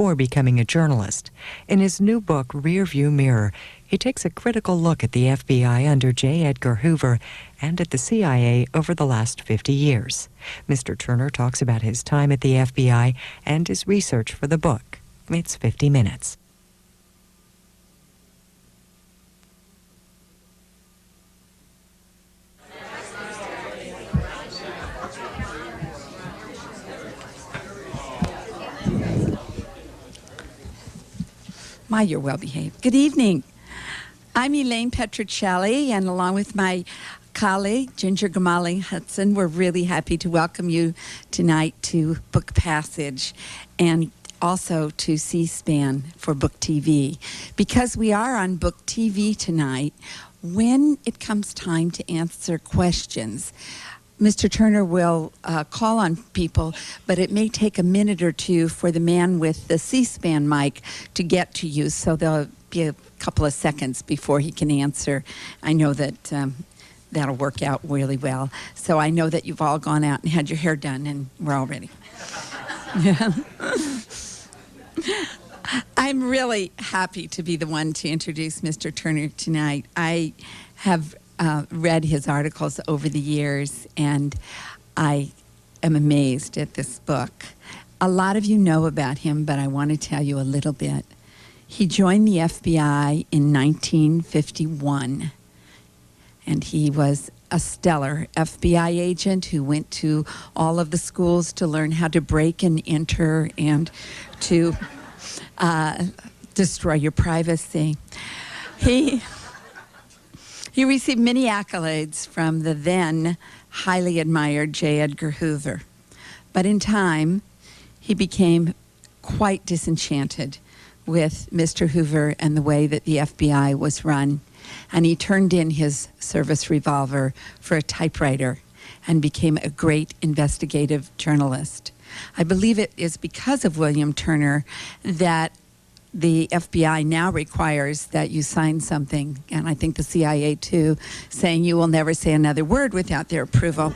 before becoming a journalist. In his new book, Rearview Mirror, he takes a critical look at the FBI under J. Edgar Hoover and at the CIA over the last 50 years. Mr. Turner talks about his time at the FBI and his research for the book. It's 50 minutes. My, you're well behaved. Good evening. I'm Elaine Petruccelli, and along with my colleague, Ginger Gamali Hudson, we're really happy to welcome you tonight to Book Passage and also to C-SPAN for Book TV. Because we are on Book TV tonight, when it comes time to answer questions, Mr. Turner will call on people, but it may take a minute or two for the man with the C-SPAN mic to get to you, so there'll be a couple of seconds before he can answer. I know that that'll work out really well. So I know that you've all gone out and had your hair done, and we're all ready. Yeah. I'm really happy to be the one to introduce Mr. Turner tonight. I have read his articles over the years, and I am amazed at this book. A lot of you know about him, but I want to tell you a little bit. He joined the FBI in 1951, and he was a stellar FBI agent who went to all of the schools to learn how to break and enter and to destroy your privacy. He received many accolades from the then highly admired J. Edgar Hoover. But in time, he became quite disenchanted with Mr. Hoover and the way that the FBI was run. And he turned in his service revolver for a typewriter and became a great investigative journalist. I believe it is because of William Turner that the FBI now requires that you sign something, and I think the CIA too, saying you will never say another word without their approval.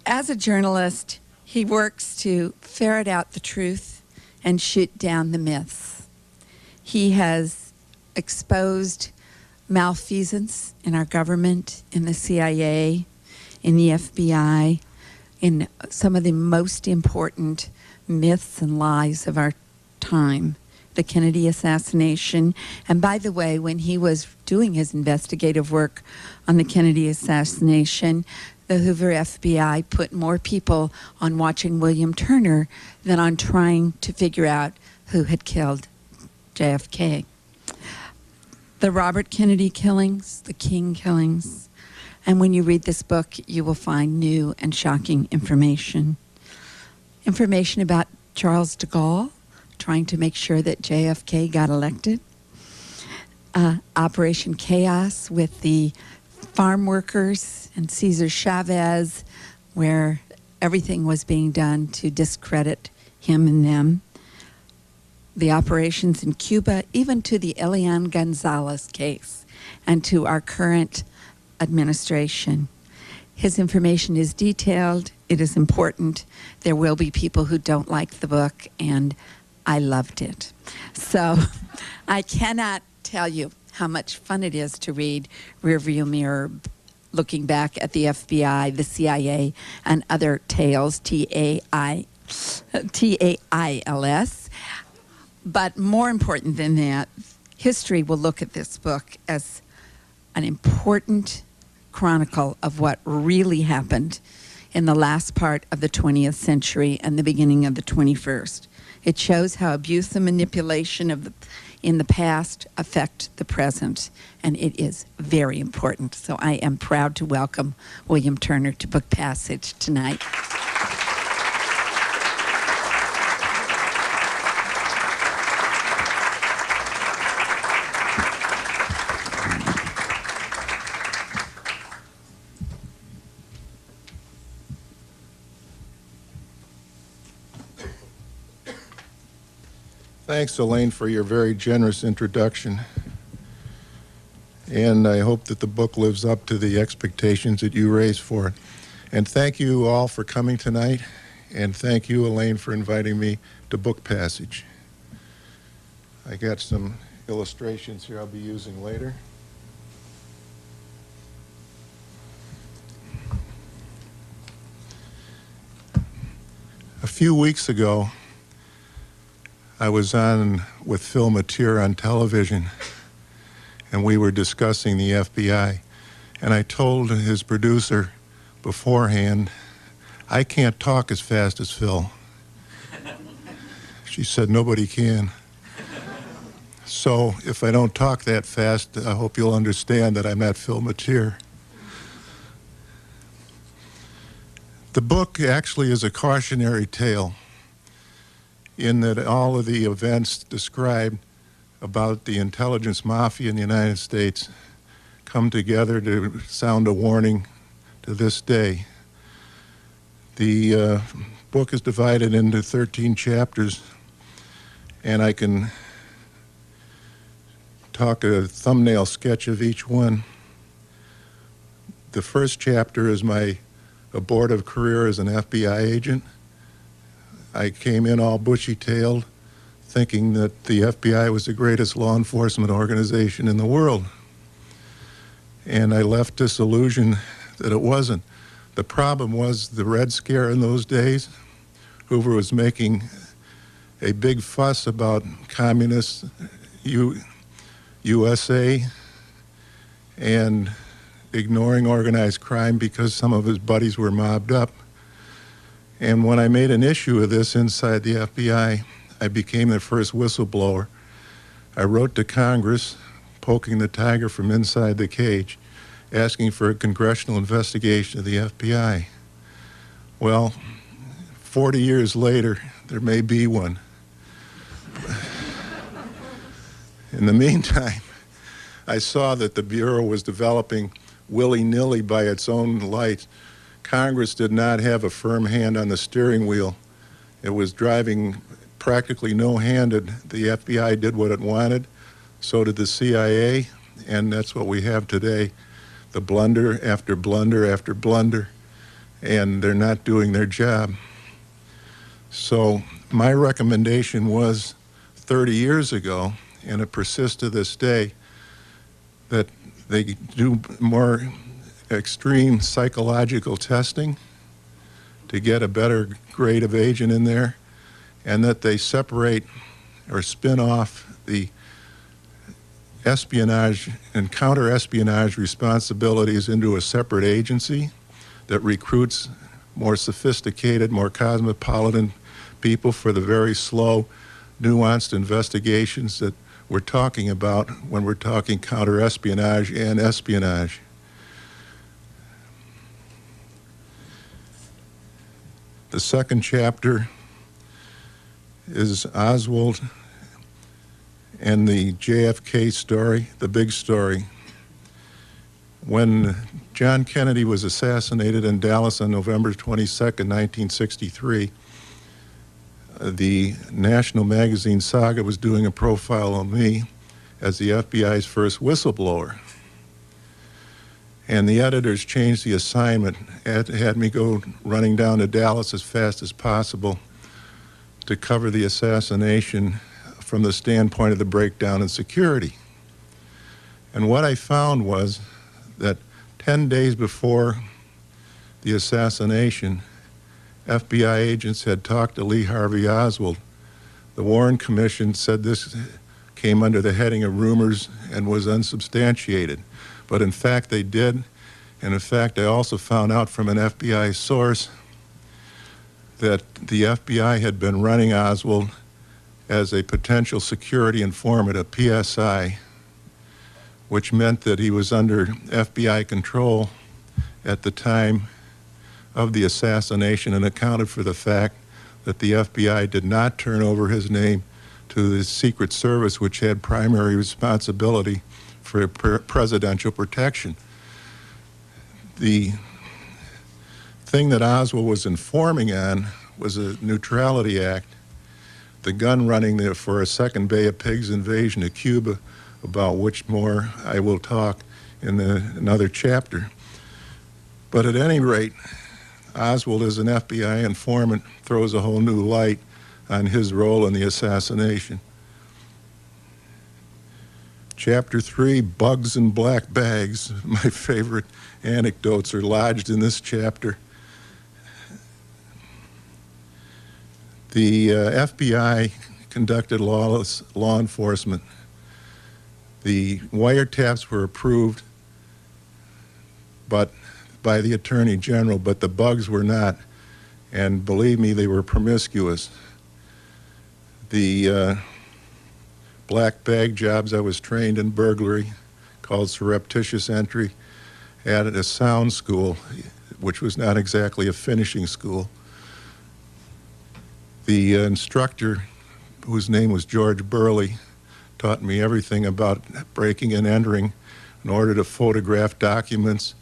As a journalist, he works to ferret out the truth and shoot down the myths. He has exposed malfeasance in our government, in the CIA, in the FBI, in some of the most important myths and lies of our time, the Kennedy assassination. And by the way, when he was doing his investigative work on the Kennedy assassination, the Hoover FBI put more people on watching William Turner than on trying to figure out who had killed JFK. The Robert Kennedy killings, the King killings, and when you read this book, you will find new and shocking information. Information about Charles de Gaulle, trying to make sure that JFK got elected. Operation Chaos with the farm workers and Cesar Chavez, where everything was being done to discredit him and them. The operations in Cuba, even to the Elian Gonzalez case, and to our current administration. His information is detailed, it is important. There will be people who don't like the book, and I loved it. So I cannot tell you how much fun it is to read Rearview Mirror, looking back at the FBI, the CIA, and other tales, T-A-I-L-S. But more important than that, history will look at this book as an important chronicle of what really happened in the last part of the 20th century and the beginning of the 21st. It shows how abuse and manipulation in the past affect the present, and it is very important. So I am proud to welcome William Turner to Book Passage tonight. Thanks, Elaine, for your very generous introduction. And I hope that the book lives up to the expectations that you raised for it. And thank you all for coming tonight. and thank you, Elaine, for inviting me to Book Passage. I got some illustrations here I'll be using later. A few weeks ago, I was on with Phil Mateer on television, and we were discussing the FBI. And I told his producer beforehand, I can't talk as fast as Phil. She said, nobody can. So if I don't talk that fast, I hope you'll understand that I'm not Phil Mateer. The book actually is a cautionary tale in that all of the events described about the intelligence mafia in the United States come together to sound a warning to this day. The book is divided into 13 chapters, and I can talk a thumbnail sketch of each one. The first chapter is my abortive career as an FBI agent. I came in all bushy-tailed, thinking that the FBI was the greatest law enforcement organization in the world. And I left disillusioned that it wasn't. The problem was the Red Scare in those days. Hoover was making a big fuss about communist USA and ignoring organized crime because some of his buddies were mobbed up. And when I made an issue of this inside the FBI, I became the first whistleblower. I wrote to Congress, poking the tiger from inside the cage, asking for a congressional investigation of the FBI. Well, 40 years later, there may be one. In the meantime, I saw that the Bureau was developing willy-nilly by its own light. Congress did not have a firm hand on the steering wheel. It was driving practically no-handed. The FBI did what it wanted, so did the CIA, and that's what we have today. The blunder after blunder after blunder, and they're not doing their job. So my recommendation was 30 years ago, and it persists to this day, that they do more extreme psychological testing to get a better grade of agent in there, and that they separate or spin off the espionage and counter-espionage responsibilities into a separate agency that recruits more sophisticated, more cosmopolitan people for the very slow, nuanced investigations that we're talking about when we're talking counter-espionage and espionage. The second chapter is Oswald and the JFK story, the big story. When John Kennedy was assassinated in Dallas on November 22nd, 1963, the national magazine Saga was doing a profile on me as the FBI's first whistleblower. And the editors changed the assignment, had me go running down to Dallas as fast as possible to cover the assassination from the standpoint of the breakdown in security. And what I found was that 10 days before the assassination, FBI agents had talked to Lee Harvey Oswald. The Warren Commission said this came under the heading of rumors and was unsubstantiated. But in fact, they did. And in fact, I also found out from an FBI source that the FBI had been running Oswald as a potential security informant, a PSI, which meant that he was under FBI control at the time of the assassination, and accounted for the fact that the FBI did not turn over his name to the Secret Service, which had primary responsibility for presidential protection. The thing that Oswald was informing on was a Neutrality Act, the gun running there for a second Bay of Pigs invasion of Cuba, about which more I will talk in another chapter. But at any rate, Oswald, as an FBI informant, throws a whole new light on his role in the assassination. Chapter 3, Bugs and Black Bags. My favorite anecdotes are lodged in this chapter. The FBI conducted lawless law enforcement. The wiretaps were approved by the Attorney General, but the bugs were not. And believe me, they were promiscuous. The black bag jobs, I was trained in burglary, called surreptitious entry, at a sound school, which was not exactly a finishing school. The instructor, whose name was George Burley, taught me everything about breaking and entering in order to photograph documents,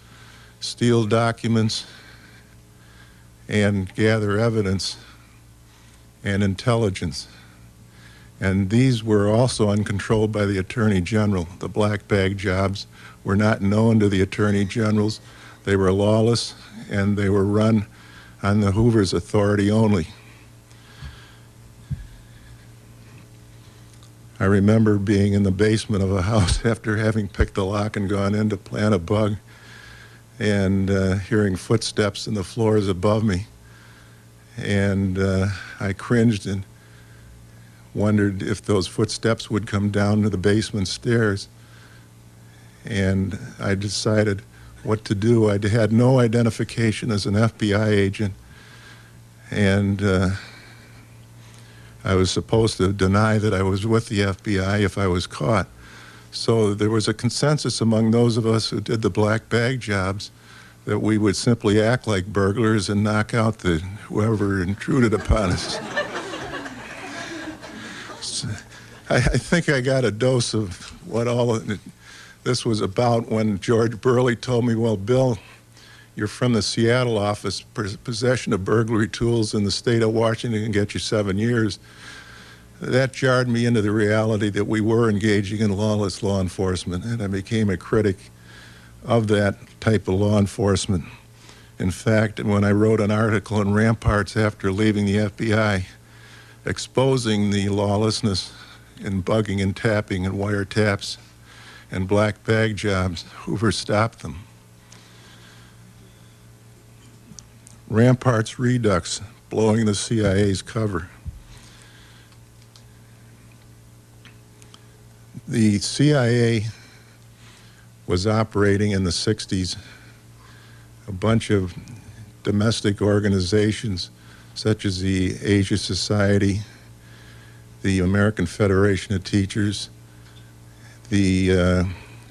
steal documents, and gather evidence and intelligence. And these were also uncontrolled by the Attorney General. The black bag jobs were not known to the Attorney Generals. They were lawless, and they were run on the Hoover's authority only. I remember being in the basement of a house after having picked the lock and gone in to plant a bug, and hearing footsteps in the floors above me. And I cringed and wondered if those footsteps would come down to the basement stairs. And I decided what to do. I had no identification as an FBI agent, and I was supposed to deny that I was with the FBI if I was caught. So there was a consensus among those of us who did the black bag jobs that we would simply act like burglars and knock out whoever intruded upon us. So I think I got a dose of what all of this was about when George Burley told me, well, Bill, you're from the Seattle office. Possession of burglary tools in the state of Washington can get you 7 years. That jarred me into the reality that we were engaging in lawless law enforcement, and I became a critic of that type of law enforcement. In fact, when I wrote an article in Ramparts after leaving the FBI, exposing the lawlessness in bugging and tapping and wiretaps and black bag jobs, Hoover stopped them. Ramparts Redux, blowing the CIA's cover. The CIA was operating in the 60s a bunch of domestic organizations such as the Asia Society, the American Federation of Teachers, the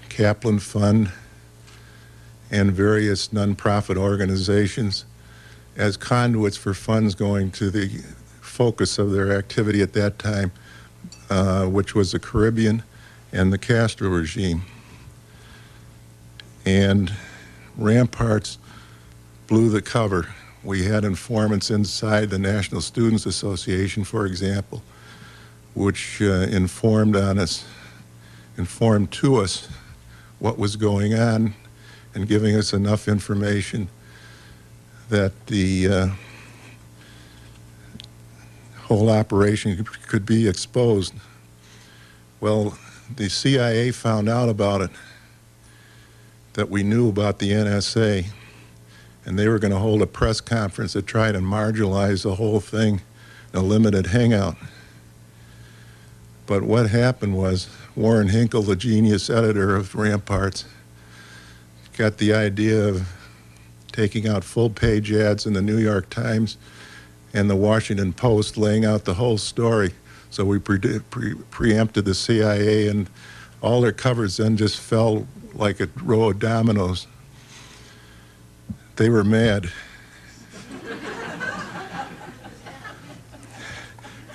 Kaplan Fund, and various nonprofit organizations as conduits for funds going to the focus of their activity at that time, which was the Caribbean and the Castro regime. And Ramparts blew the cover. We had informants inside the National Students Association, for example, which informed to us what was going on and giving us enough information that the whole operation could be exposed. Well, the CIA found out about it, that we knew about the NSA, and they were going to hold a press conference to try to marginalize the whole thing in a limited hangout. But what happened was Warren Hinkle, the genius editor of Ramparts, got the idea of taking out full-page ads in the New York Times and the Washington Post, laying out the whole story. So we preempted the CIA, and all their covers then just fell like a row of dominoes. They were mad.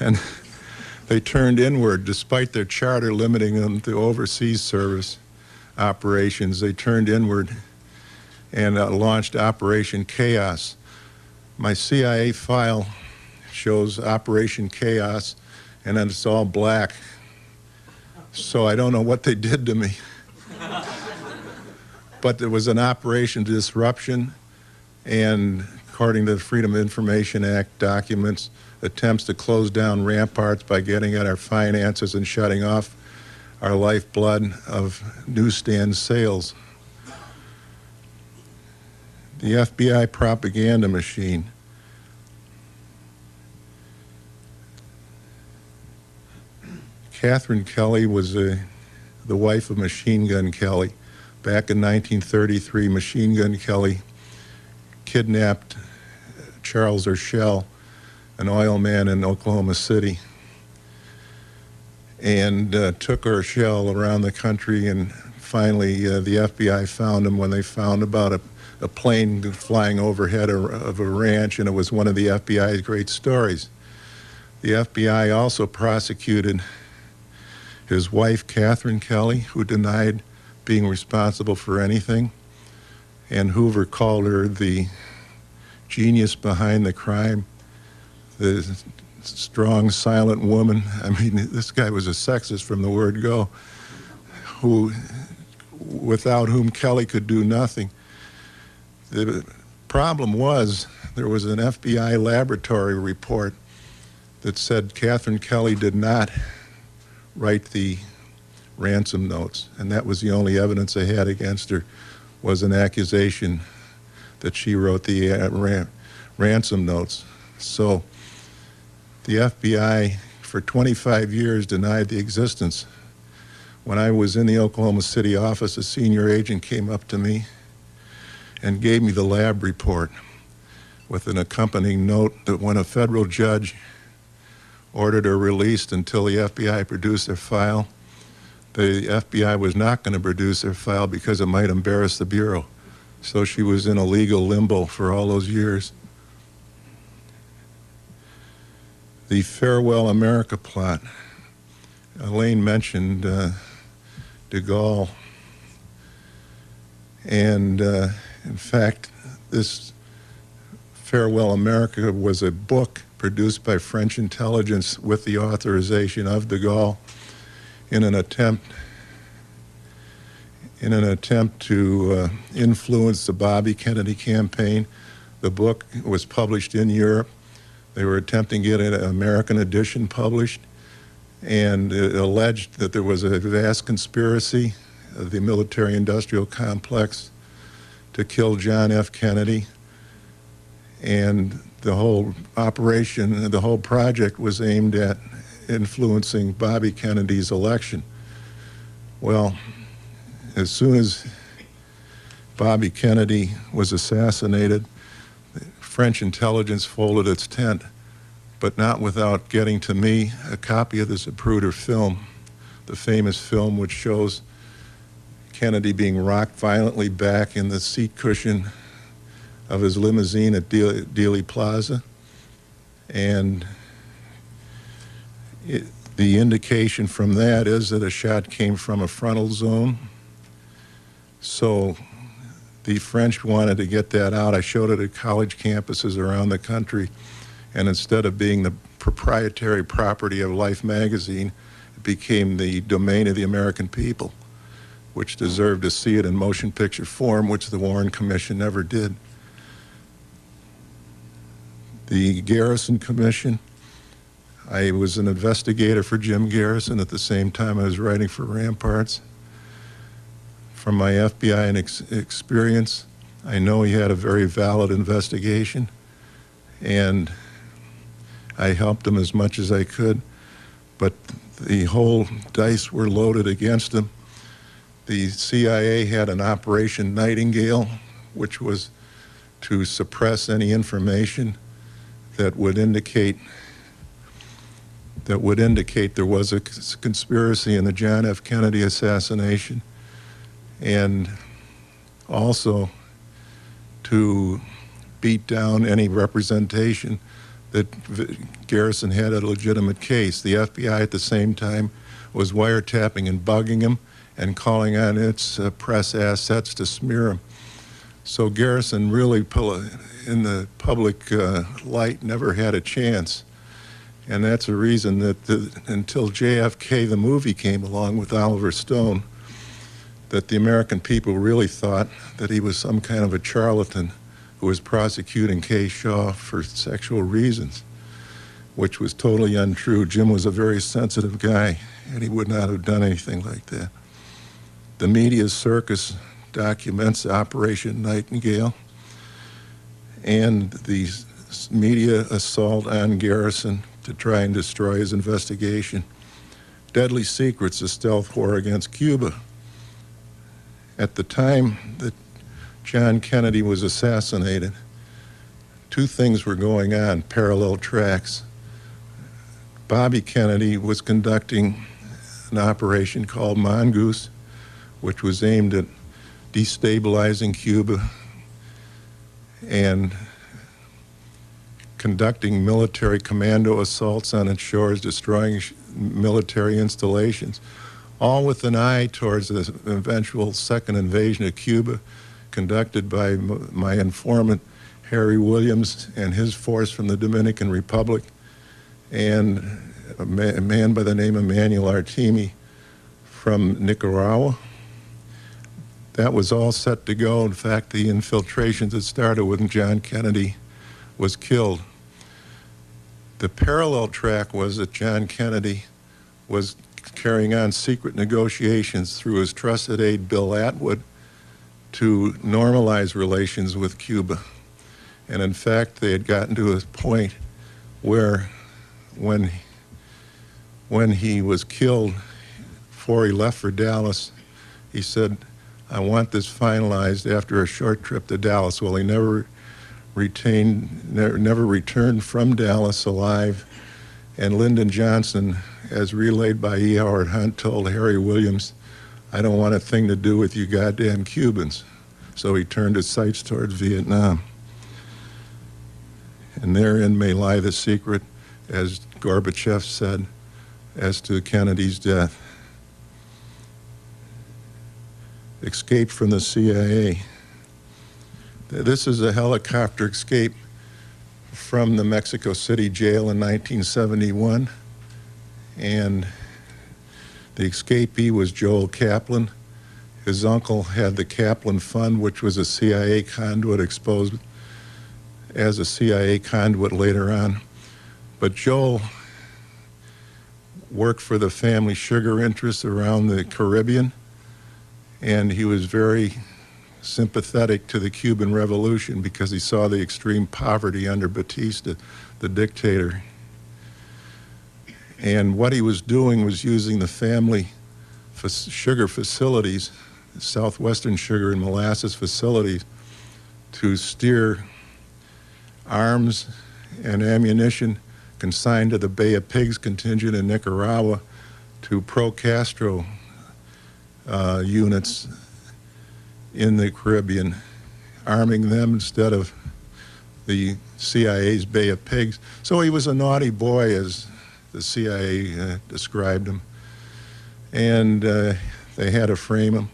And they turned inward, despite their charter limiting them to overseas service operations. They turned inward and launched Operation Chaos. My CIA file shows Operation Chaos, and then it's all black. So I don't know what they did to me. But there was an Operation Disruption and according to the Freedom of Information Act documents, attempts to close down ramparts by getting at our finances and shutting off our lifeblood of newsstand sales. The FBI propaganda machine. Catherine Kelly was the wife of Machine Gun Kelly. Back in 1933, Machine Gun Kelly kidnapped Charles Urschel, an oil man in Oklahoma City, and took Urschel around the country, and finally the FBI found him when they found about a plane flying overhead of a ranch, and it was one of the FBI's great stories. The FBI also prosecuted his wife, Catherine Kelly, who denied being responsible for anything, and Hoover called her the genius behind the crime, the strong, silent woman. I mean, this guy was a sexist from the word go, without whom Kelly could do nothing. The problem was there was an FBI laboratory report that said Catherine Kelly did not write the ransom notes, and that was the only evidence they had against her, was an accusation that she wrote the ransom notes. So the FBI for 25 years denied the existence. When I was in the Oklahoma City office, a senior agent came up to me and gave me the lab report with an accompanying note that when a federal judge ordered her released until the FBI produced their file, the FBI was not going to produce their file because it might embarrass the Bureau. So she was in a legal limbo for all those years. The Farewell America plot. Elaine mentioned de Gaulle. And in fact, this Farewell America was a book produced by French intelligence with the authorization of de Gaulle in an attempt to influence the Bobby Kennedy campaign. The book was published in Europe. They were attempting to get an American edition published, and it alleged that there was a vast conspiracy of the military-industrial complex to kill John F. Kennedy, and the whole operation, the whole project was aimed at influencing Bobby Kennedy's election. Well, as soon as Bobby Kennedy was assassinated, French intelligence folded its tent, but not without getting to me a copy of the Zapruder film, the famous film which shows Kennedy being rocked violently back in the seat cushion of his limousine at Dealey Plaza. And the indication from that is that a shot came from a frontal zone. So the French wanted to get that out. I showed it at college campuses around the country, and instead of being the proprietary property of Life magazine, it became the domain of the American people, which deserved to see it in motion picture form, which the Warren Commission never did. The Garrison Commission, I was an investigator for Jim Garrison at the same time I was writing for Ramparts. From my FBI experience, I know he had a very valid investigation, and I helped him as much as I could, but the whole dice were loaded against him. The CIA had an Operation Nightingale, which was to suppress any information that would indicate there was a conspiracy in the John F. Kennedy assassination, and also to beat down any representation that Garrison had a legitimate case. The FBI at the same time was wiretapping and bugging him and calling on its press assets to smear him. So Garrison really, in the public light, never had a chance. And that's a reason that until JFK, the movie, came along with Oliver Stone, that the American people really thought that he was some kind of a charlatan who was prosecuting Kay Shaw for sexual reasons, which was totally untrue. Jim was a very sensitive guy, and he would not have done anything like that. The media circus documents Operation Nightingale and the media assault on Garrison to try and destroy his investigation. Deadly Secrets, a stealth war against Cuba. At the time that John Kennedy was assassinated, two things were going on, parallel tracks. Bobby Kennedy was conducting an operation called Mongoose, which was aimed at destabilizing Cuba and conducting military commando assaults on its shores, destroying military installations, all with an eye towards the eventual second invasion of Cuba, conducted by my informant, Harry Williams, and his force from the Dominican Republic, and a man by the name of Manuel Artemi from Nicaragua. That was all set to go. In fact, the infiltrations had started when John Kennedy was killed. The parallel track was that John Kennedy was carrying on secret negotiations through his trusted aide, Bill Atwood, to normalize relations with Cuba. And in fact, they had gotten to a point where when he was killed, before he left for Dallas, he said, "I want this finalized after a short trip to Dallas." Well, he never returned from Dallas alive. And Lyndon Johnson, as relayed by E. Howard Hunt, told Harry Williams, "I don't want a thing to do with you goddamn Cubans." So he turned his sights towards Vietnam. And therein may lie the secret, as Gorbachev said, as to Kennedy's death. Escape from the CIA. This is a helicopter escape from the Mexico City jail in 1971. And the escapee was Joel Kaplan. His uncle had the Kaplan Fund, which was a CIA conduit, exposed as a CIA conduit later on. But Joel worked for the family sugar interests around the Caribbean, and he was very sympathetic to the Cuban Revolution because he saw the extreme poverty under Batista, the dictator. And what he was doing was using the family sugar facilities, Southwestern Sugar and Molasses facilities, to steer arms and ammunition consigned to the Bay of Pigs contingent in Nicaragua to pro-Castro units in the Caribbean, arming them instead of the CIA's Bay of Pigs. So he was a naughty boy, as the CIA described him. And they had to frame him,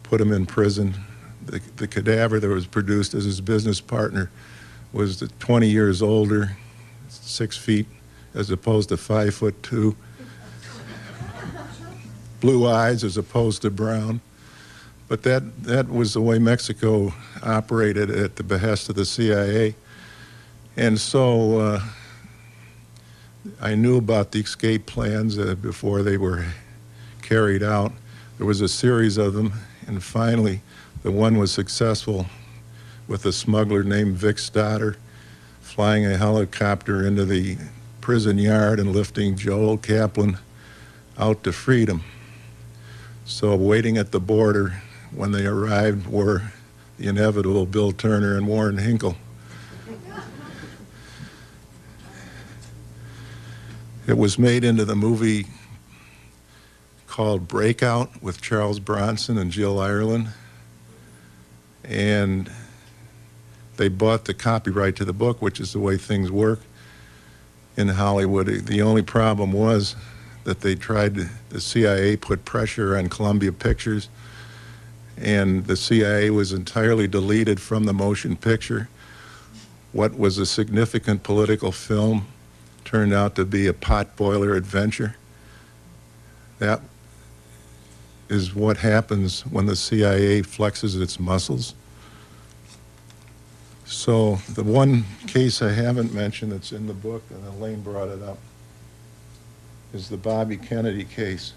put him in prison. The cadaver that was produced as his business partner was 20 years older, 6 feet, as opposed to 5'2", blue eyes as opposed to brown. But that was the way Mexico operated at the behest of the CIA. And so I knew about the escape plans before they were carried out. There was a series of them, and finally the one was successful with a smuggler named Vic Stoddard flying a helicopter into the prison yard and lifting Joel Kaplan out to freedom. So waiting at the border when they arrived were the inevitable Bill Turner and Warren Hinkle. It was made into the movie called Breakout with Charles Bronson and Jill Ireland. And they bought the copyright to the book, which is the way things work in Hollywood. The only problem was that the CIA put pressure on Columbia Pictures, and the CIA was entirely deleted from the motion picture. What was a significant political film turned out to be a potboiler adventure. That is what happens when the CIA flexes its muscles. So the one case I haven't mentioned that's in the book, and Elaine brought it up, is the Bobby Kennedy case.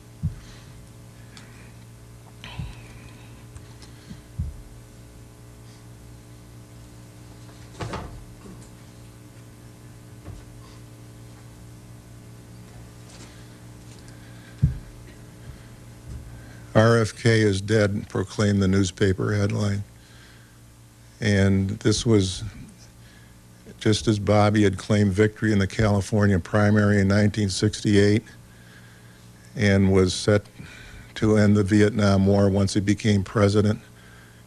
RFK is dead, proclaimed the newspaper headline. And this was just as Bobby had claimed victory in the California primary in 1968 and was set to end the Vietnam War once he became president.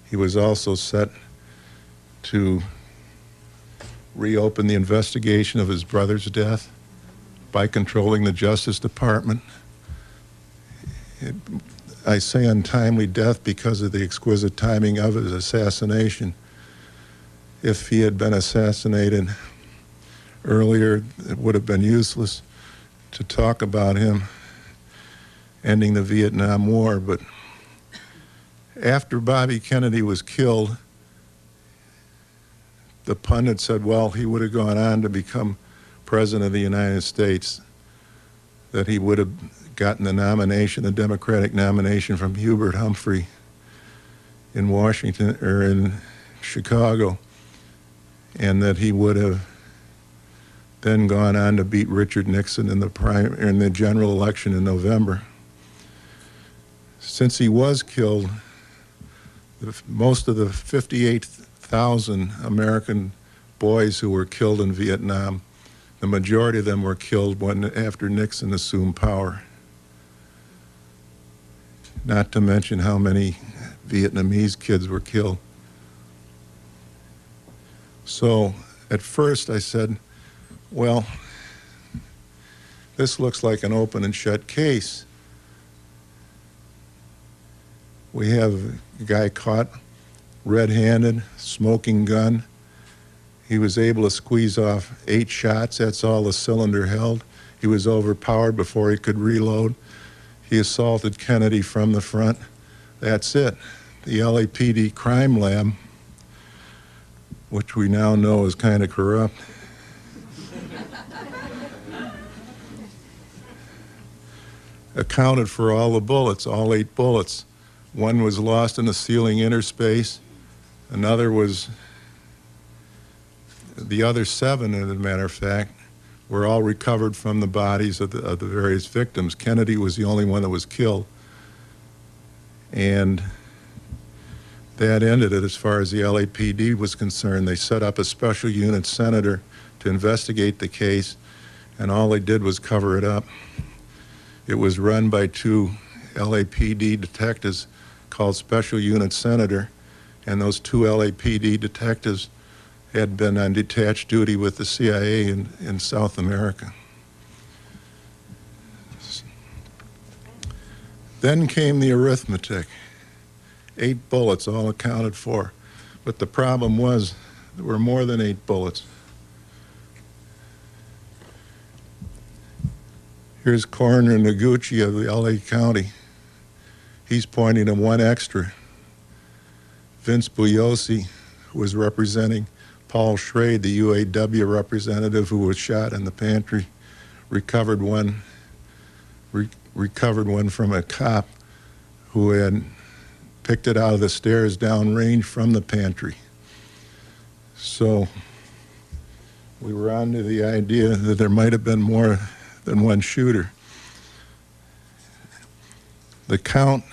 He was also set to reopen the investigation of his brother's death by controlling the Justice Department. I say untimely death because of the exquisite timing of his assassination. If he had been assassinated earlier, it would have been useless to talk about him ending the Vietnam War. But after Bobby Kennedy was killed, the pundit said, well, he would have gone on to become president of the United States, that he would have gotten the nomination, the Democratic nomination from Hubert Humphrey in Washington, or in Chicago, and that he would have then gone on to beat Richard Nixon in the general election in November. Since he was killed, most of the 58,000 American boys who were killed in Vietnam, the majority of them were killed after Nixon assumed power. Not to mention how many Vietnamese kids were killed. So at first I said, well, this looks like an open and shut case. We have a guy caught red-handed, smoking gun. He was able to squeeze off 8 shots. That's all the cylinder held. He was overpowered before he could reload. He assaulted Kennedy from the front. That's it. The LAPD crime lab, which we now know is kind of corrupt, accounted for all the bullets, all 8 bullets. One was lost in the ceiling interspace. Another was, the other 7, as a matter of fact, were all recovered from the bodies of the various victims. Kennedy was the only one that was killed. And that ended it as far as the LAPD was concerned. They set up a special unit senator to investigate the case, and all they did was cover it up. It was run by 2 LAPD detectives called Special Unit Senator, and those 2 LAPD detectives had been on detached duty with the CIA in South America. Then came the arithmetic. 8 bullets, all accounted for. But the problem was, there were more than 8 bullets. Here's Coroner Noguchi of the LA County. He's pointing to 1 extra. Vince Bugliosi, who was representing Paul Schrade, the UAW representative who was shot in the pantry, recovered one from a cop who had picked it out of the stairs downrange from the pantry. So we were on to the idea that there might have been more than 1 shooter. The count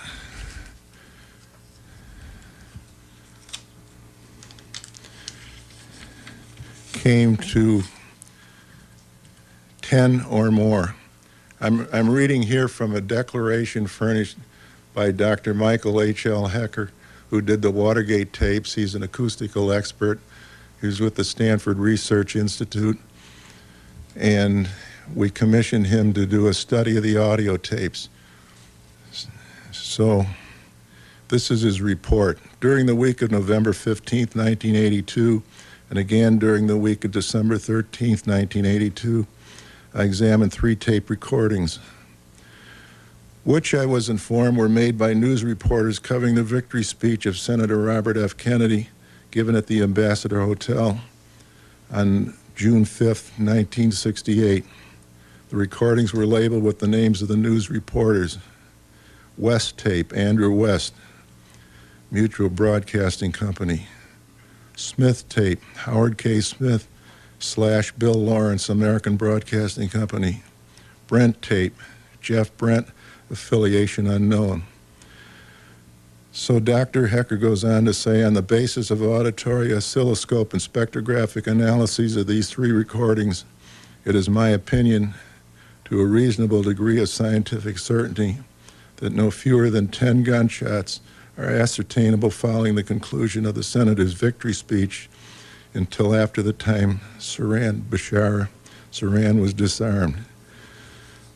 came to 10 or more. I'm reading here from a declaration furnished by Dr. Michael H.L. Hecker, who did the Watergate tapes. He's an acoustical expert. He was with the Stanford Research Institute, and we commissioned him to do a study of the audio tapes. So this is his report. During the week of November 15th, 1982, and again during the week of December 13th, 1982, I examined 3 tape recordings, which I was informed were made by news reporters covering the victory speech of Senator Robert F. Kennedy, given at the Ambassador Hotel on June 5th, 1968. The recordings were labeled with the names of the news reporters. West Tape, Andrew West, Mutual Broadcasting Company. Smith Tape, Howard K. Smith / Bill Lawrence, American Broadcasting Company. Brent Tape, Jeff Brent, affiliation unknown. So Dr. Hecker goes on to say, on the basis of auditory, oscilloscope, and spectrographic analyses of these 3 recordings, it is my opinion, to a reasonable degree of scientific certainty, that no fewer than 10 gunshots are ascertainable following the conclusion of the Senator's victory speech until after the time Bashar Saran was disarmed.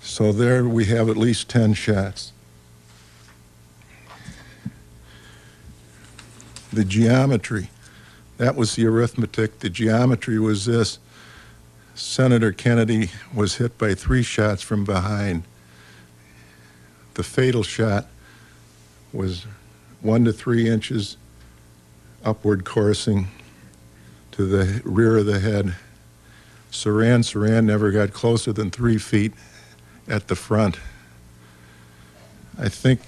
So there we have at least 10 shots. The geometry, that was the arithmetic. The geometry was this. Senator Kennedy was hit by 3 shots from behind. The fatal shot was 1 to 3 inches upward coursing to the rear of the head. Saran never got closer than 3 feet at the front. I think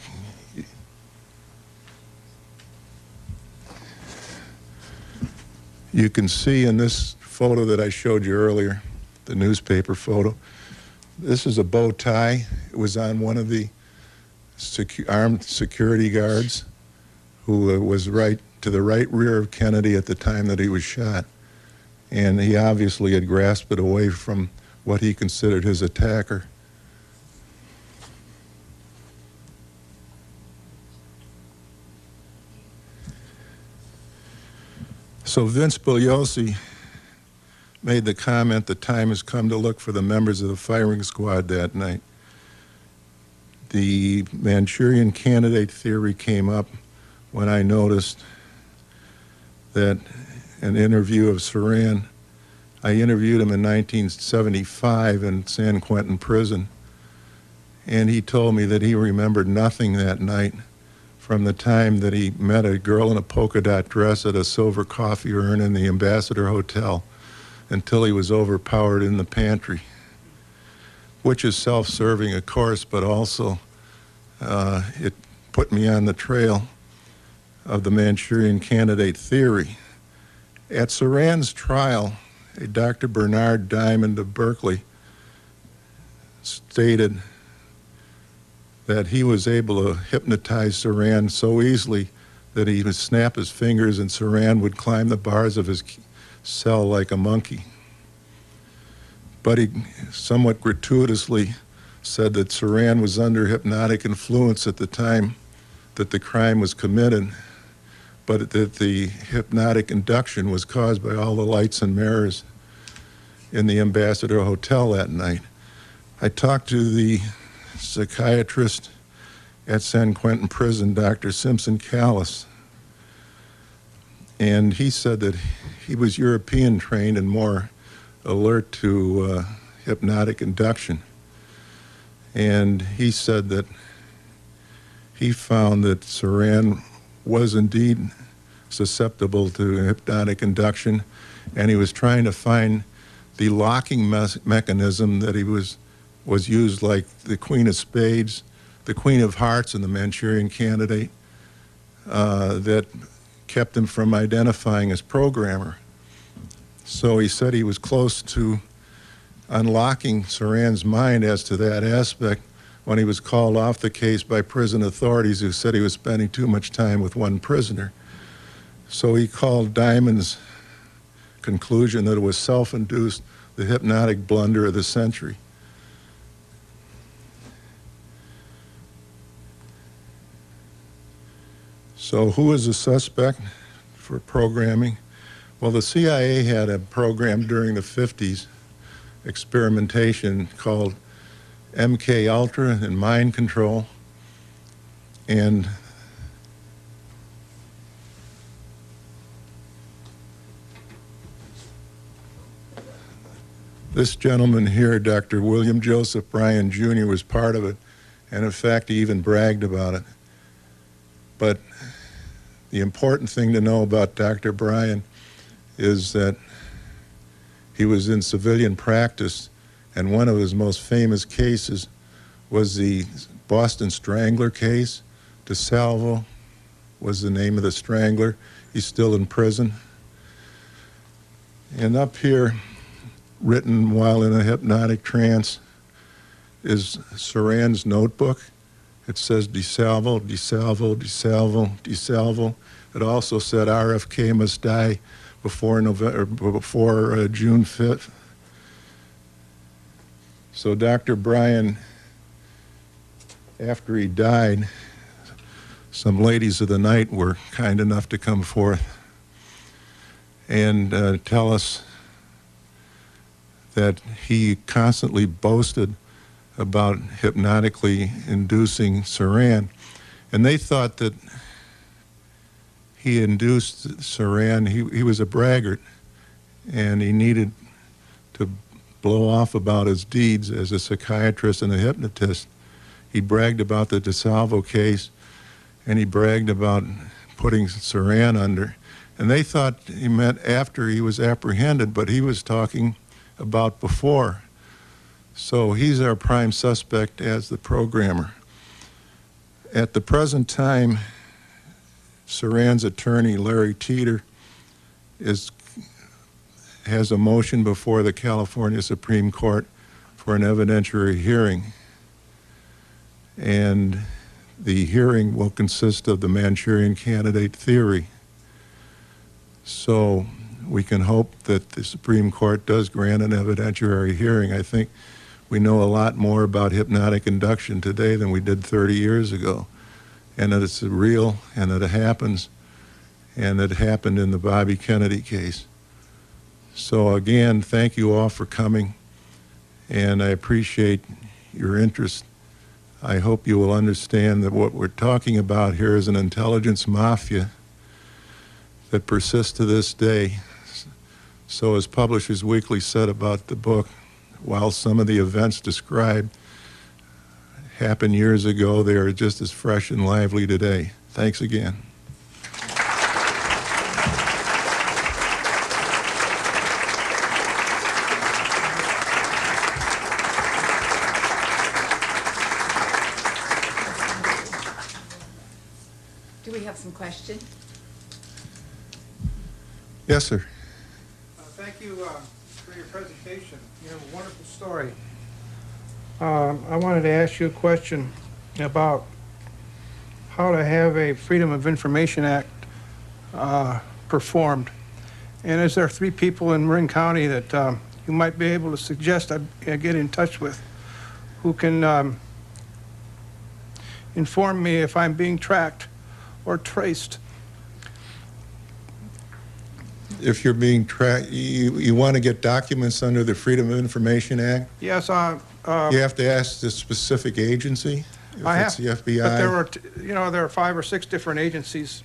you can see in this photo that I showed you earlier, the newspaper photo, this is a bow tie. It was on one of the armed security guards who was right to the right rear of Kennedy at the time that he was shot. And he obviously had grasped it away from what he considered his attacker. So Vince Bugliosi made the comment, the time has come to look for the members of the firing squad that night. The Manchurian candidate theory came up when I noticed that an interview of Saran, I interviewed him in 1975 in San Quentin prison, and he told me that he remembered nothing that night from the time that he met a girl in a polka dot dress at a silver coffee urn in the Ambassador Hotel until he was overpowered in the pantry, which is self-serving, of course, but also it put me on the trail of the Manchurian candidate theory. At Saran's trial, a Dr. Bernard Diamond of Berkeley stated that he was able to hypnotize Saran so easily that he would snap his fingers and Saran would climb the bars of his cell like a monkey. But he somewhat gratuitously said that Saran was under hypnotic influence at the time that the crime was committed, but that the hypnotic induction was caused by all the lights and mirrors in the Ambassador Hotel that night. I talked to the psychiatrist at San Quentin Prison, Dr. Simpson Callis, and he said that he was European trained and more alert to hypnotic induction. And he said that he found that Saran was indeed susceptible to hypnotic induction, and he was trying to find the locking mechanism that he was used, like the Queen of Spades, the Queen of Hearts, and the Manchurian candidate, that kept him from identifying his programmer. So he said he was close to unlocking Saran's mind as to that aspect when he was called off the case by prison authorities who said he was spending too much time with one prisoner. So he called Diamond's conclusion that it was self-induced the hypnotic blunder of the century. So who is the suspect for programming? Well, the CIA had a program during the 50s, experimentation called MK Ultra and mind control. And this gentleman here, Dr. William Joseph Bryan Jr., was part of it, and in fact, he even bragged about it. But The important thing to know about Dr. Bryan is that he was in civilian practice, and one of his most famous cases was the Boston Strangler case. DeSalvo was the name of the strangler. He's still in prison. And up here, written while in a hypnotic trance, is Saran's notebook. It says DeSalvo, DeSalvo, DeSalvo, DeSalvo. It also said RFK must die before June 5th. So Dr. Bryan, after he died, some ladies of the night were kind enough to come forth and tell us that he constantly boasted about hypnotically inducing Saran. And they thought that he induced Saran. He was a braggart, and he needed to blow off about his deeds as a psychiatrist and a hypnotist. He bragged about the DeSalvo case, and he bragged about putting Saran under. And they thought he meant after he was apprehended, but he was talking about before. So he's our prime suspect as the programmer. At the present time, Saran's attorney, Larry Teeter, has a motion before the California Supreme Court for an evidentiary hearing. And the hearing will consist of the Manchurian candidate theory. So we can hope that the Supreme Court does grant an evidentiary hearing. I think we know a lot more about hypnotic induction today than we did 30 years ago, and that it's real, and that it happens, and that it happened in the Bobby Kennedy case. So again, thank you all for coming, and I appreciate your interest. I hope you will understand that what we're talking about here is an intelligence mafia that persists to this day. So as Publishers Weekly said about the book, while some of the events described happened years ago, they are just as fresh and lively today. Thanks again. Do we have some questions? Yes, sir. Thank you for your presentation. You have a wonderful story. I wanted to ask you a question about how to have a Freedom of Information Act performed. And is there 3 people in Marin County that you might be able to suggest I get in touch with who can inform me if I'm being tracked or traced? If you're being tracked, you want to get documents under the Freedom of Information Act? Yes. You have to ask the specific agency, if it's the FBI. But there are 5 or 6 different agencies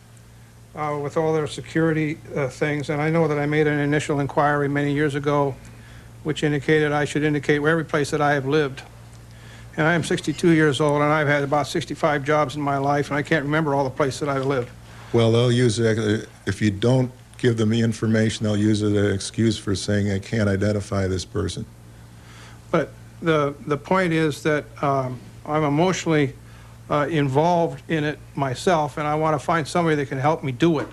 with all their security things, and I know that I made an initial inquiry many years ago, which indicated I should indicate every place that I have lived. And I am 62 years old, and I've had about 65 jobs in my life, and I can't remember all the places that I've lived. Well, they'll use it, if you don't give them the information, they'll use it as an excuse for saying, I can't identify this person. But the point is that I'm emotionally involved in it myself, and I want to find somebody that can help me do it.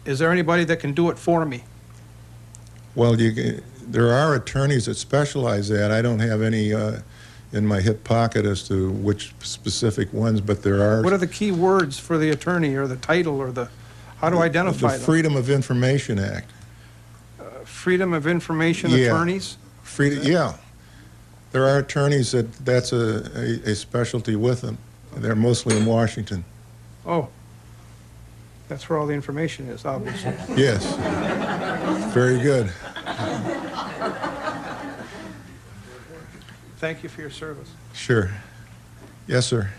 Is there anybody that can do it for me? Well, there are attorneys that specialize that. I don't have any in my hip pocket as to which specific ones, but there are. What are the key words for the attorney, or the title, or how do I identify them? The Freedom of Information Act. Freedom of Information attorneys? Yeah. There are attorneys that's a specialty with them. They're mostly in Washington. Oh. That's where all the information is, obviously. Yes. Very good. Thank you for your service. Sure. Yes, sir.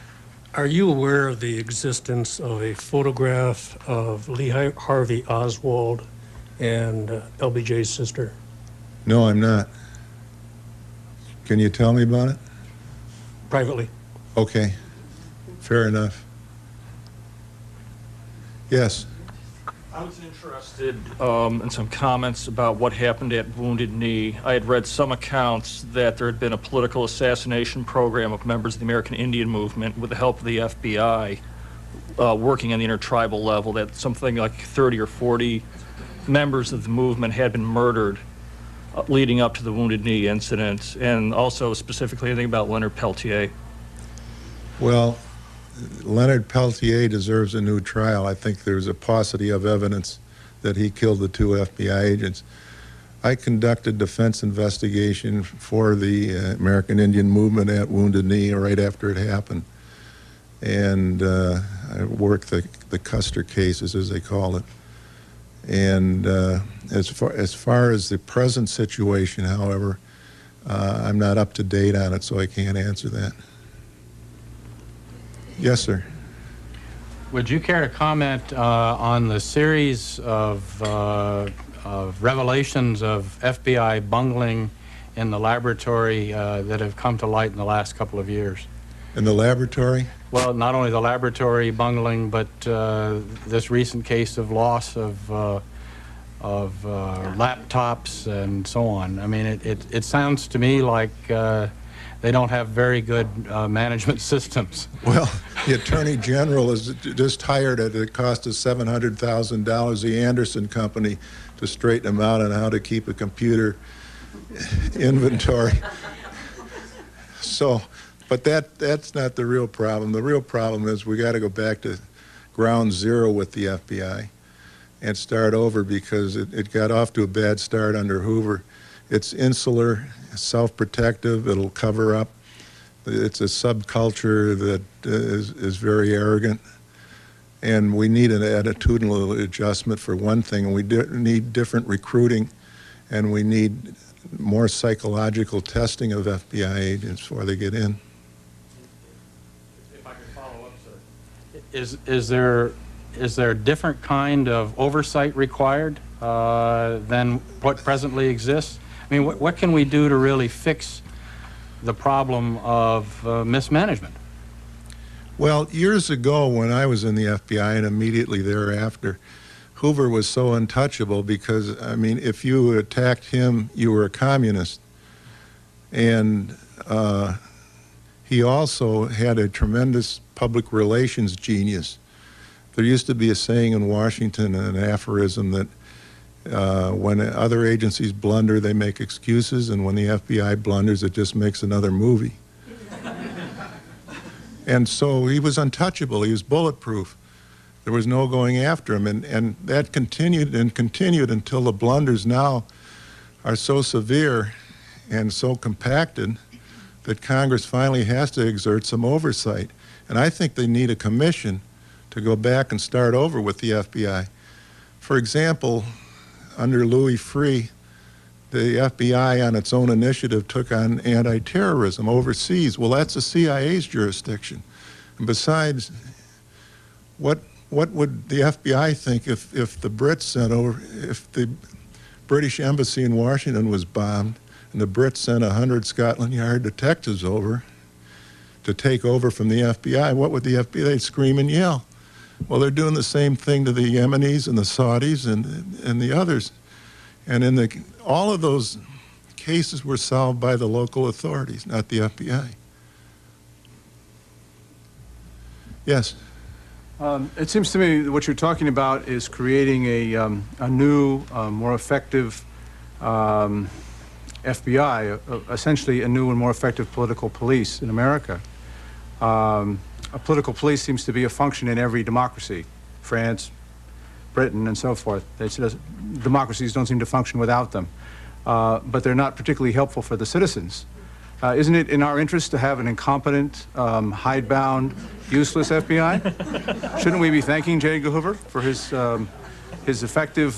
Are you aware of the existence of a photograph of Lee Harvey Oswald and LBJ's sister? No, I'm not. Can you tell me about it? Privately. Okay. Fair enough. Yes. I was interested in some comments about what happened at Wounded Knee. I had read some accounts that there had been a political assassination program of members of the American Indian movement with the help of the FBI working on the intertribal level, that something like 30 or 40 members of the movement had been murdered leading up to the Wounded Knee incident, and also specifically anything about Leonard Peltier. Well, Leonard Peltier deserves a new trial. I think there's a paucity of evidence that he killed the 2 FBI agents. I conducted defense investigation for the American Indian movement at Wounded Knee right after it happened. And I worked the Custer cases, as they call it. And as far as the present situation, however, I'm not up to date on it, so I can't answer that. Yes, sir. Would you care to comment on the series of revelations of FBI bungling in the laboratory that have come to light in the last couple of years? In the laboratory? Well, not only the laboratory bungling, but this recent case of loss of laptops and so on. I mean, it sounds to me like they don't have very good management systems. Well, the Attorney General has just hired at a cost of $700,000 the Anderson Company to straighten them out on how to keep a computer inventory. So, but that's not the real problem. The real problem is we got to go back to ground zero with the FBI and start over, because it got off to a bad start under Hoover. It's insular, self-protective, it'll cover up. It's a subculture that is very arrogant. And we need an attitudinal adjustment for one thing. We need different recruiting, and we need more psychological testing of FBI agents before they get in. If I could follow up, sir. Is there a different kind of oversight required than what presently exists? I mean, what can we do to really fix the problem of mismanagement? Well, years ago when I was in the FBI and immediately thereafter, Hoover was so untouchable because, I mean, if you attacked him, you were a communist. And he also had a tremendous public relations genius. There used to be a saying in Washington, an aphorism, that when other agencies blunder, they make excuses, and when the FBI blunders, it just makes another movie. And so he was untouchable. He was bulletproof. There was no going after him, and that continued and continued until the blunders now are so severe and so compacted that Congress finally has to exert some oversight. And I think they need a commission to go back and start over with the FBI. For example, under Louis Freeh, the FBI on its own initiative took on anti-terrorism overseas. Well, that's the CIA's jurisdiction. And besides, what would the FBI think if the Brits sent over, if the British embassy in Washington was bombed and the Brits sent 100 Scotland Yard detectives over to take over from the FBI? What would the FBI, they'd scream and yell. Well, they're doing the same thing to the Yemenis and the Saudis and the others. And all of those cases were solved by the local authorities, not the FBI. Yes? It seems to me that what you're talking about is creating a new, more effective FBI, essentially a new and more effective political police in America. A political police seems to be a function in every democracy, France, Britain, and so forth. Democracies don't seem to function without them, but they're not particularly helpful for the citizens. Isn't it in our interest to have an incompetent, hidebound, useless FBI? Shouldn't we be thanking J. Edgar Hoover for his effective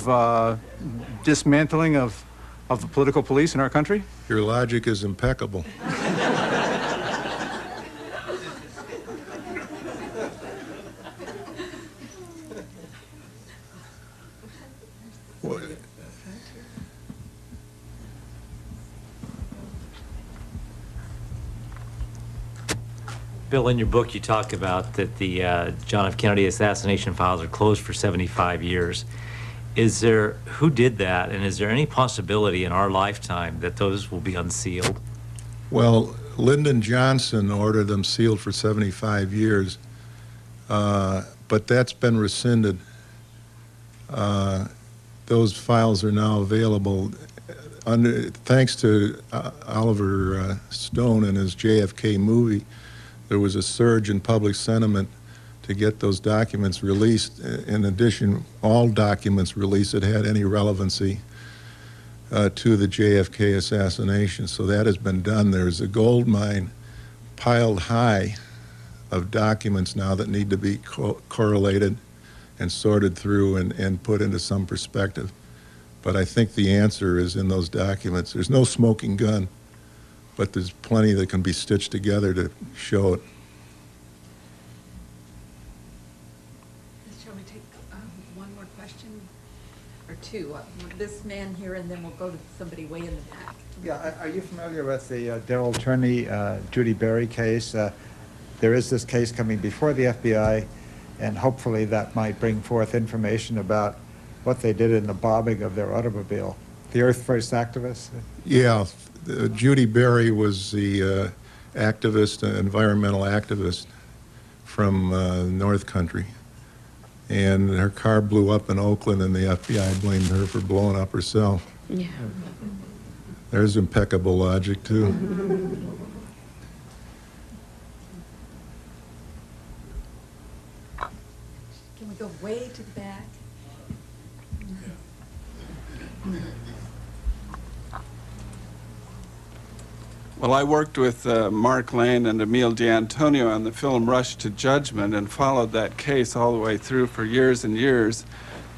dismantling of the political police in our country? Your logic is impeccable. Bill, in your book, you talk about that the John F. Kennedy assassination files are closed for 75 years. Who did that, and is there any possibility in our lifetime that those will be unsealed? Well, Lyndon Johnson ordered them sealed for 75 years, but that's been rescinded. Those files are now available thanks to Oliver Stone and his JFK movie. There was a surge in public sentiment to get those documents released. In addition, all documents released that had any relevancy to the JFK assassination. So that has been done. There's a gold mine piled high of documents now that need to be correlated and sorted through and put into some perspective. But I think the answer is in those documents. There's no smoking gun, but there's plenty that can be stitched together to show it. Shall we take one more question or two? This man here, and then we'll go to somebody way in the back. Yeah, are you familiar with the Daryl Turney, Judy Berry case? There is this case coming before the FBI, and hopefully that might bring forth information about what they did in the bombing of their automobile. The Earth First activists? Yeah, Judy Berry was the activist, environmental activist from North Country. And her car blew up in Oakland, and the FBI blamed her for blowing up herself. Yeah. There's impeccable logic, too. Can we go way to the back? Well, I worked with Mark Lane and Emile D'Antonio on the film Rush to Judgment and followed that case all the way through for years and years.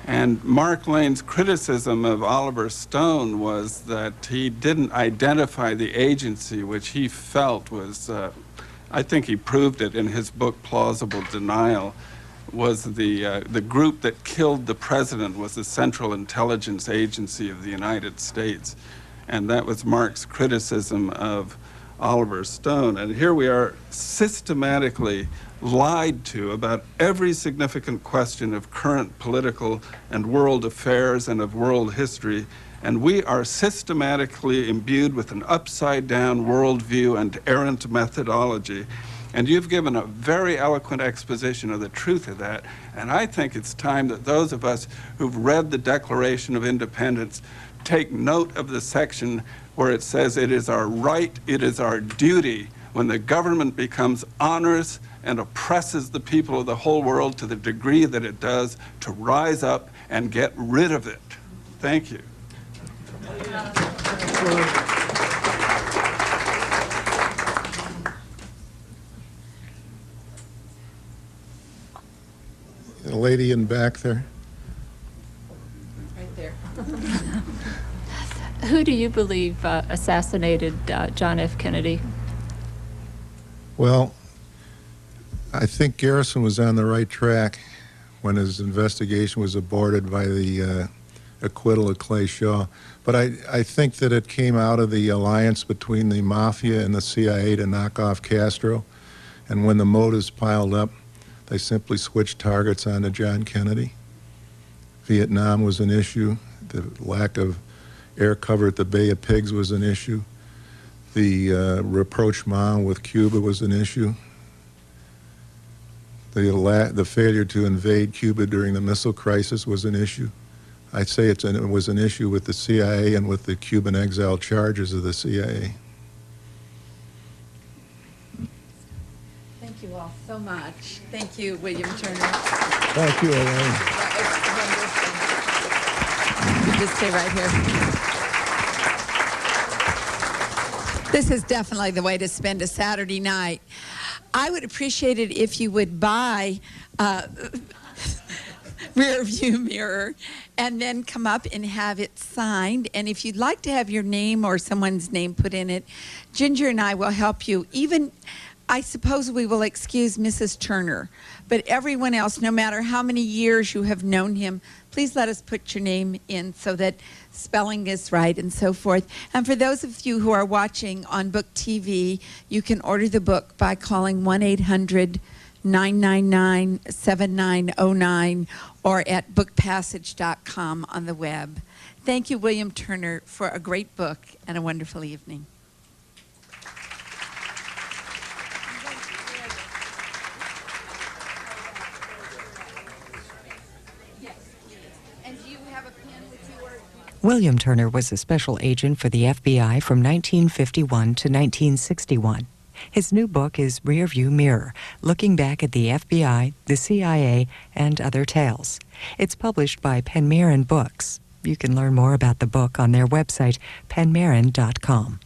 And Mark Lane's criticism of Oliver Stone was that he didn't identify the agency, which he felt was, I think he proved it in his book Plausible Denial, was the group that killed the president was the Central Intelligence Agency of the United States. And that was Mark's criticism of Oliver Stone. And here we are systematically lied to about every significant question of current political and world affairs and of world history. And we are systematically imbued with an upside-down worldview and errant methodology. And you've given a very eloquent exposition of the truth of that. And I think it's time that those of us who've read the Declaration of Independence take note of the section where it says it is our right, it is our duty, when the government becomes onerous and oppresses the people of the whole world to the degree that it does, to rise up and get rid of it. Thank you. The lady in back there. Right there. Who do you believe assassinated John F. Kennedy? Well, I think Garrison was on the right track when his investigation was aborted by the acquittal of Clay Shaw. But I think that it came out of the alliance between the mafia and the CIA to knock off Castro. And when the motives piled up, they simply switched targets onto John Kennedy. Vietnam was an issue. The lack of air cover at the Bay of Pigs was an issue. The rapprochement with Cuba was an issue. The failure to invade Cuba during the missile crisis was an issue. I'd say it was an issue with the CIA and with the Cuban exile charges of the CIA. Thank you all so much. Thank you, William Turner. Thank you, Elaine. You just stay right here. This is definitely the way to spend a Saturday night. I would appreciate it if you would buy Rearview Mirror and then come up and have it signed. And if you'd like to have your name or someone's name put in it, Ginger and I will help you. Even I suppose we will excuse Mrs. Turner, but everyone else, no matter how many years you have known him, please let us put your name in so that spelling is right and so forth. And for those of you who are watching on Book TV, you can order the book by calling 1-800-999-7909 or at bookpassage.com on the web. Thank you, William Turner, for a great book and a wonderful evening. William Turner was a special agent for the FBI from 1951 to 1961. His new book is Rearview Mirror, looking back at the FBI, the CIA, and other tales. It's published by Penmarin Books. You can learn more about the book on their website, penmarin.com.